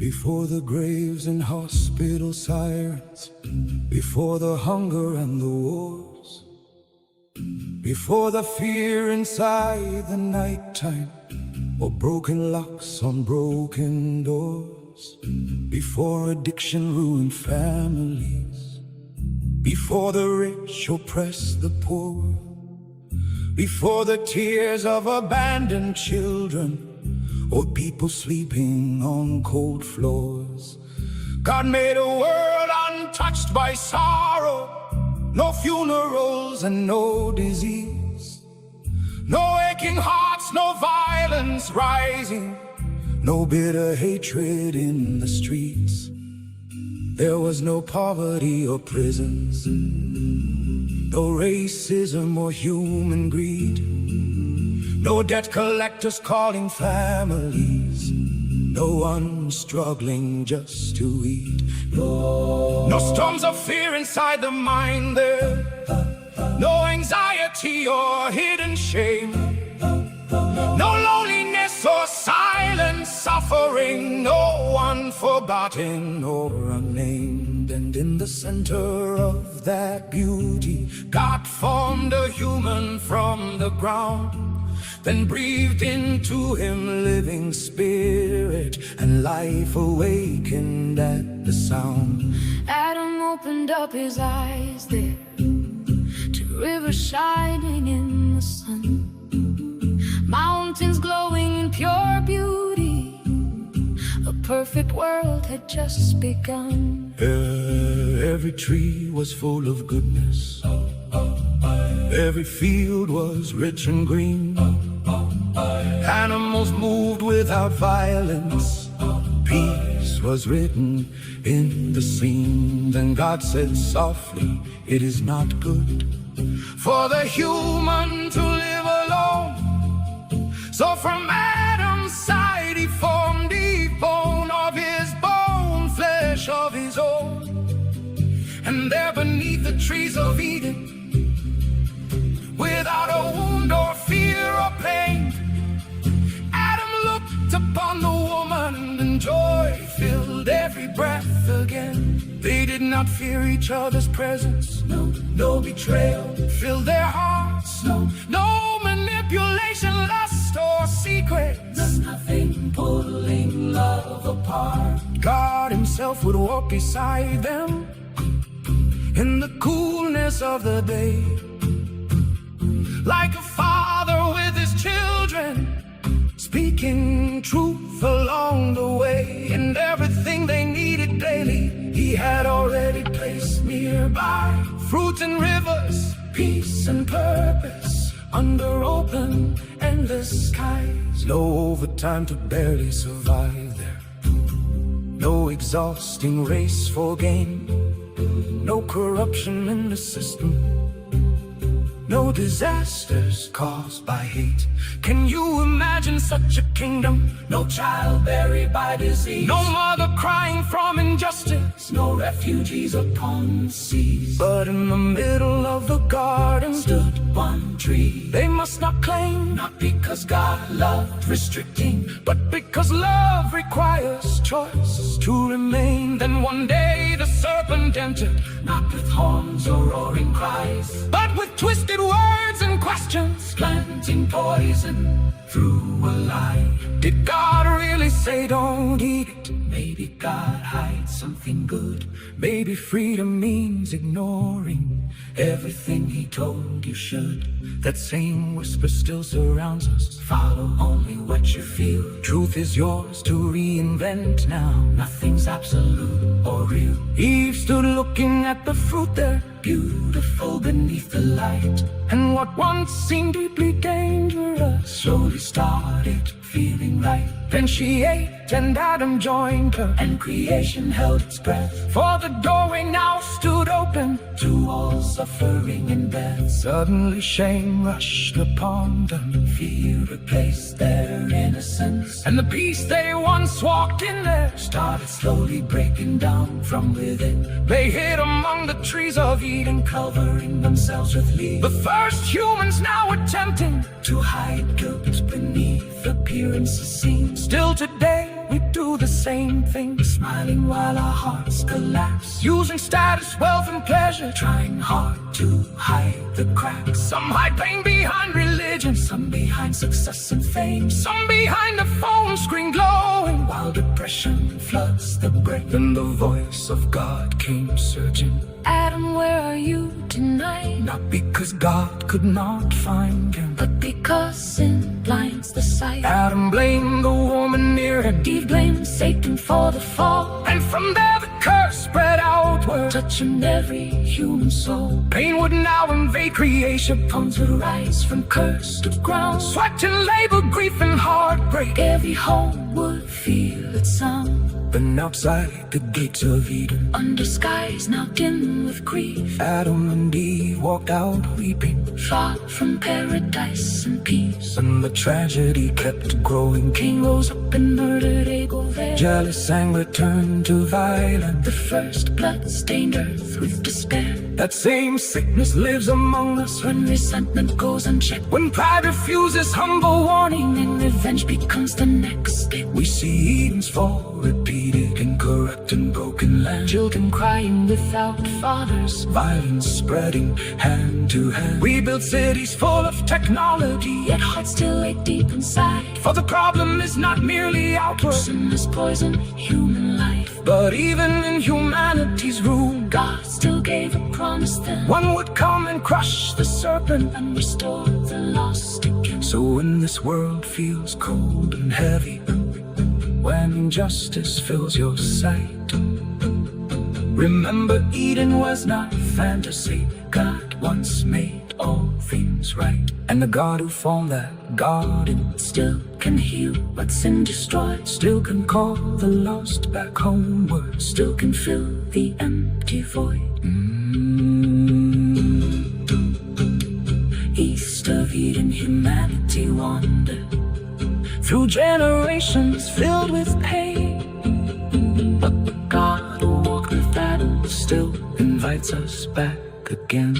Before the graves and hospital sirens, before the hunger and the wars, before the fear inside the nighttime, or broken locks on broken doors, before addiction ruined families, before the rich oppressed the poor, before the tears of abandoned children, or people sleeping on cold floors. God made a world untouched by sorrow, no funerals and no disease, no aching hearts, no violence rising, no bitter hatred in the streets. There was no poverty or prisons, no racism or human greed, no debt collectors calling families, no one struggling just to eat. No storms of fear inside the mind there, no anxiety or hidden shame, no loneliness or silent suffering, no one forgotten or unnamed. And in the center of that beauty, God formed a human from the ground, then breathed into him living spirit, and life awakened at the sound. Adam opened up his eyes there to rivers shining in the sun, mountains glowing in pure beauty. A perfect world had just begun. Every tree was full of goodness, every field was rich and green, animals moved without violence, peace was written in the scene. Then God said softly, it is not good for the human to live alone. So from Adam's side he formed Eve, bone of his bone, flesh of his own. And there beneath the trees of Eden, without a wound or fear or pain, Adam looked upon the woman, and joy filled every breath again. They did not fear each other's presence, no betrayal filled their hearts, no manipulation, lust or secrets, nothing pulling love apart. God himself would walk beside them in the coolness of the day, like a father with his children, speaking truth along the way. And everything they needed daily, he had already placed nearby. Fruit and rivers, peace and purpose, under open, endless skies. No overtime to barely survive there, no exhausting race for gain, no corruption in the system, no disasters caused by hate. Can you imagine such a kingdom? No child buried by disease, no mother crying from injustice, no refugees upon the seas. But in the middle of the garden stood one tree they must not claim, not because God loved restricting, but because love requires choice to remain. Then one day the serpent entered, not with horns or roaring cries, but with twisted words and questions, planting poison through a lie. Did God really say don't eat it? Maybe God hides something good. Maybe freedom means ignoring everything he told you should. That same whisper still surrounds us. Follow only what you feel. Truth is yours to reinvent now. Nothing's absolute or real. Eve stood looking at the fruit there, beautiful beneath the light, and what once seemed deeply dangerous slowly started feeling right. Then she ate, and Adam joined her, and creation held its breath. For the doorway now stood open to all suffering and death. Suddenly shame rushed upon them, fear replaced their innocence, and the peace they once walked in there started slowly breaking down from within. They hid among the trees of Eden, covering themselves with leaves. The first humans now attempting to hide guilt beneath appearances seen. Still today we do do the same thing, smiling while our hearts collapse, using status, wealth, and pleasure, trying hard to hide the cracks. Some hide pain behind religion, some behind success and fame, some behind the phone screen glowing, while depression floods the brain. Then the voice of God came surging. Adam, where are you tonight? Not because God could not find him, But because sin blinds the sight. Adam blamed the woman near him, Eve blamed Satan for the fall, and from there the curse spread outward, touching every human soul. pain would now invade creation. Upon to rise from cursed ground, Sweat and labor, grief and heartbreak. every home would feel its sound. Then outside the gates of Eden, Under skies now dim with grief, Adam and Eve walked out weeping, far from paradise and peace. and the tragedy kept growing. Cain rose up and murdered Abel there. Jealous anger turned to violence. The first blood stained earth with despair. That same sickness lives among us When resentment goes unchecked, when pride refuses humble warning. and revenge becomes the next step. We see Eden's fall repeated in corrupt and broken land. Children crying without fathers, Violence spreading hand to hand. We build cities full of technology, yet hearts still ache deep inside. for the problem is not merely outward, Sin has poisoned human life. but even in humanity's room, God still gave a promise then, one would come and crush the serpent. and restore the lost again. So when this world feels cold and heavy, when injustice fills your sight, remember Eden was not fantasy. God once made all things right, and the God who formed that garden Still can heal what sin destroyed, still can call the lost back homeward. still can fill the empty void. East of Eden, humanity wandered Through generations filled with pain, but God who walked with Adam still invites us back again.